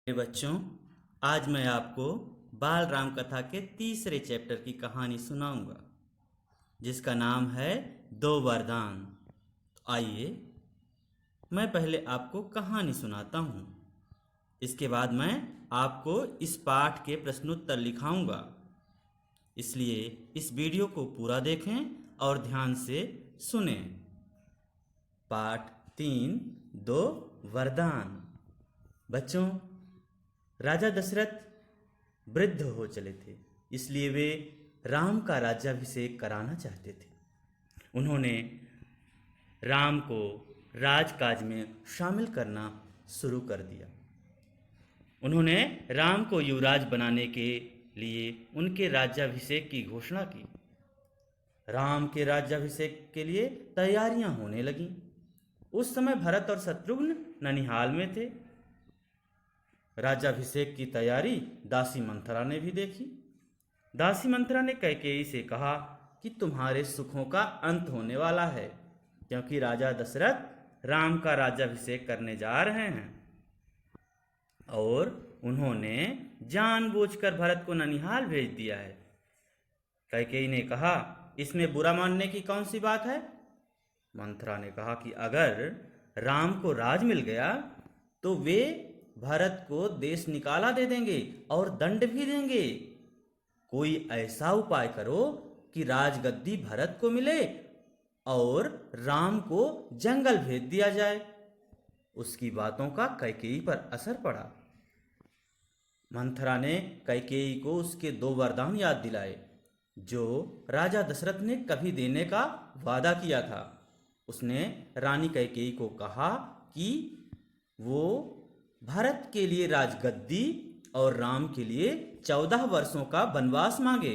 मेरे बच्चों, आज मैं आपको बाल राम कथा के तीसरे चैप्टर की कहानी सुनाऊंगा, जिसका नाम है दो वरदान। तो आइए मैं पहले आपको कहानी सुनाता हूँ। इसके बाद मैं आपको इस पाठ के प्रश्नोत्तर लिखाऊंगा। इसलिए इस वीडियो को पूरा देखें और ध्यान से सुनें। पाठ 3, दो वरदान। बच्चों, राजा दशरथ वृद्ध हो चले थे, इसलिए वे राम का राज्याभिषेक कराना चाहते थे। उन्होंने राम को राजकाज में शामिल करना शुरू कर दिया। उन्होंने राम को युवराज बनाने के लिए उनके राज्याभिषेक की घोषणा की। राम के राज्याभिषेक के लिए तैयारियां होने लगीं। उस समय भरत और शत्रुघ्न ननिहाल में थे। राज्याभिषेक की तैयारी दासी मंथरा ने भी देखी। दासी मंथरा ने कैकेयी से कहा कि तुम्हारे सुखों का अंत होने वाला है, क्योंकि राजा दशरथ राम का राज्याभिषेक करने जा रहे हैं। और उन्होंने जानबूझकर भरत को ननिहाल भेज दिया है। कैकेयी ने कहा, इसमें बुरा मानने की कौन सी बात है? मंथरा ने कहा कि अगर राम को राज मिल गया तो वे भरत को देश निकाला दे देंगे और दंड भी देंगे। कोई ऐसा उपाय करो कि राजगद्दी भरत को मिले और राम को जंगल भेज दिया जाए। उसकी बातों का कैकेयी पर असर पड़ा। मंथरा ने कैकेयी को उसके दो वरदान याद दिलाए, जो राजा दशरथ ने कभी देने का वादा किया था। उसने रानी कैकेयी को कहा कि वो भरत के लिए राजगद्दी और राम के लिए 14 वर्षों का वनवास मांगे।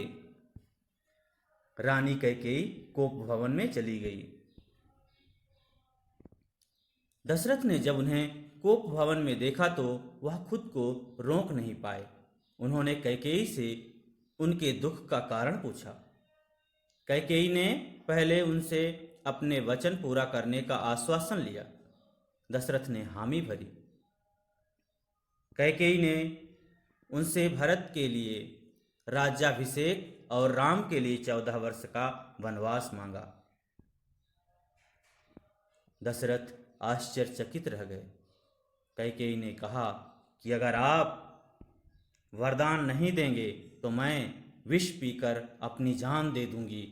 रानी कैकेयी कोप भवन में चली गई। दशरथ ने जब उन्हें कोप भवन में देखा तो वह खुद को रोक नहीं पाए। उन्होंने कैकेयी से उनके दुख का कारण पूछा। कैकेयी ने पहले उनसे अपने वचन पूरा करने का आश्वासन लिया। दशरथ ने हामी भरी। कैकेयी ने उनसे भरत के लिए राज्याभिषेक और राम के लिए 14 वर्ष का वनवास मांगा। दशरथ आश्चर्यचकित रह गए। कैकेयी ने कहा कि अगर आप वरदान नहीं देंगे तो मैं विष पीकर अपनी जान दे दूंगी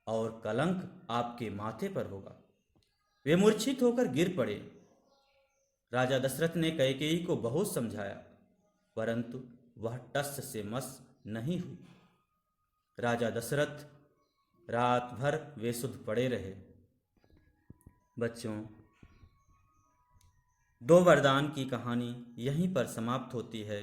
और कलंक आपके माथे पर होगा। वे मूर्छित होकर गिर पड़े। राजा दशरथ ने कैकेयी को बहुत समझाया, परंतु वह टस से मस नहीं हुई। राजा दशरथ रात भर बेसुध पड़े रहे। बच्चों, दो वरदान की कहानी यहीं पर समाप्त होती है।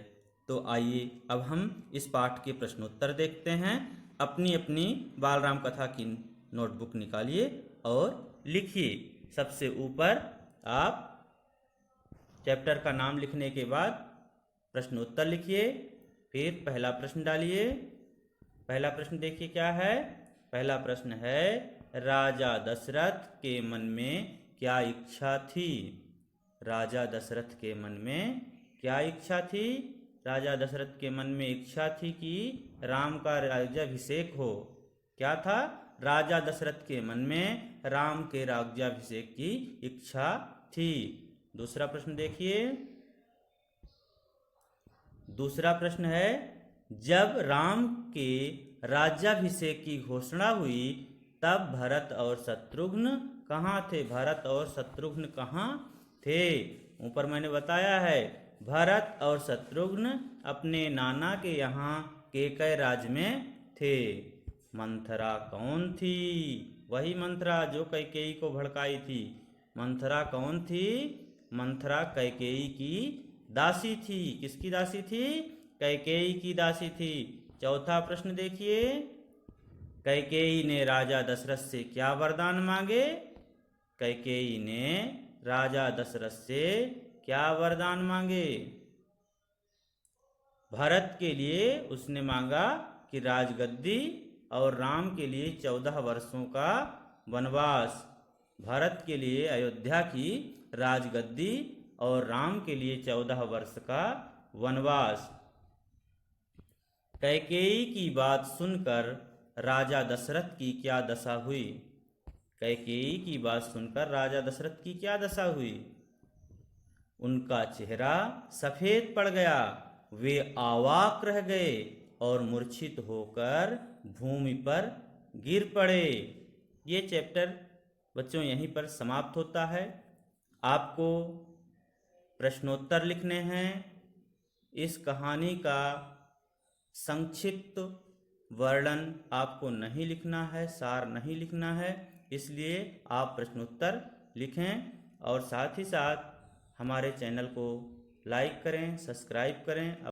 तो आइए अब हम इस पाठ के प्रश्नोत्तर देखते हैं। अपनी अपनी बाल राम कथा की नोटबुक निकालिए और लिखिए। सबसे ऊपर आप चैप्टर का नाम लिखने के बाद प्रश्नोत्तर लिखिए। फिर पहला प्रश्न डालिए। पहला प्रश्न देखिए क्या है। पहला प्रश्न है, राजा दशरथ के मन में क्या इच्छा थी? राजा दशरथ के मन में क्या इच्छा थी? राजा दशरथ के मन में इच्छा थी कि राम का राज्याभिषेक हो। क्या था? राजा दशरथ के मन में राम के राज्याभिषेक की इच्छा थी। दूसरा प्रश्न देखिए। दूसरा प्रश्न है, जब राम के राज्याभिषेक की घोषणा हुई तब भरत और शत्रुघ्न कहाँ थे? भरत और शत्रुघ्न कहाँ थे? ऊपर मैंने बताया है, भरत और शत्रुघ्न अपने नाना के यहाँ केकय राज्य में थे। मंथरा कौन थी? वही मंथरा जो कैकेयी को भड़काई थी। मंथरा कौन थी? मंथरा कैकेयी की दासी थी। किसकी दासी थी? कैकेयी की दासी थी। चौथा प्रश्न देखिए। कैकेयी ने राजा दशरथ से क्या वरदान मांगे? कैकेयी ने राजा दशरथ से क्या वरदान मांगे? भरत के लिए उसने मांगा कि राजगद्दी और राम के लिए 14 वर्षों का वनवास। भरत के लिए अयोध्या की राजगद्दी और राम के लिए 14 वर्ष का वनवास। कैकेयी की बात सुनकर राजा दशरथ की क्या दशा हुई। कैकेयी की बात सुनकर राजा दशरथ की क्या दशा हुई। उनका चेहरा सफेद पड़ गया, वे अवाक रह गए और मूर्छित होकर भूमि पर गिर पड़े। ये चैप्टर बच्चों यहीं पर समाप्त होता है। आपको प्रश्नोत्तर लिखने हैं। इस कहानी का संक्षिप्त वर्णन आपको नहीं लिखना है, सार नहीं लिखना है, इसलिए आप प्रश्नोत्तर लिखें और साथ ही साथ हमारे चैनल को लाइक करें, सब्सक्राइब करें।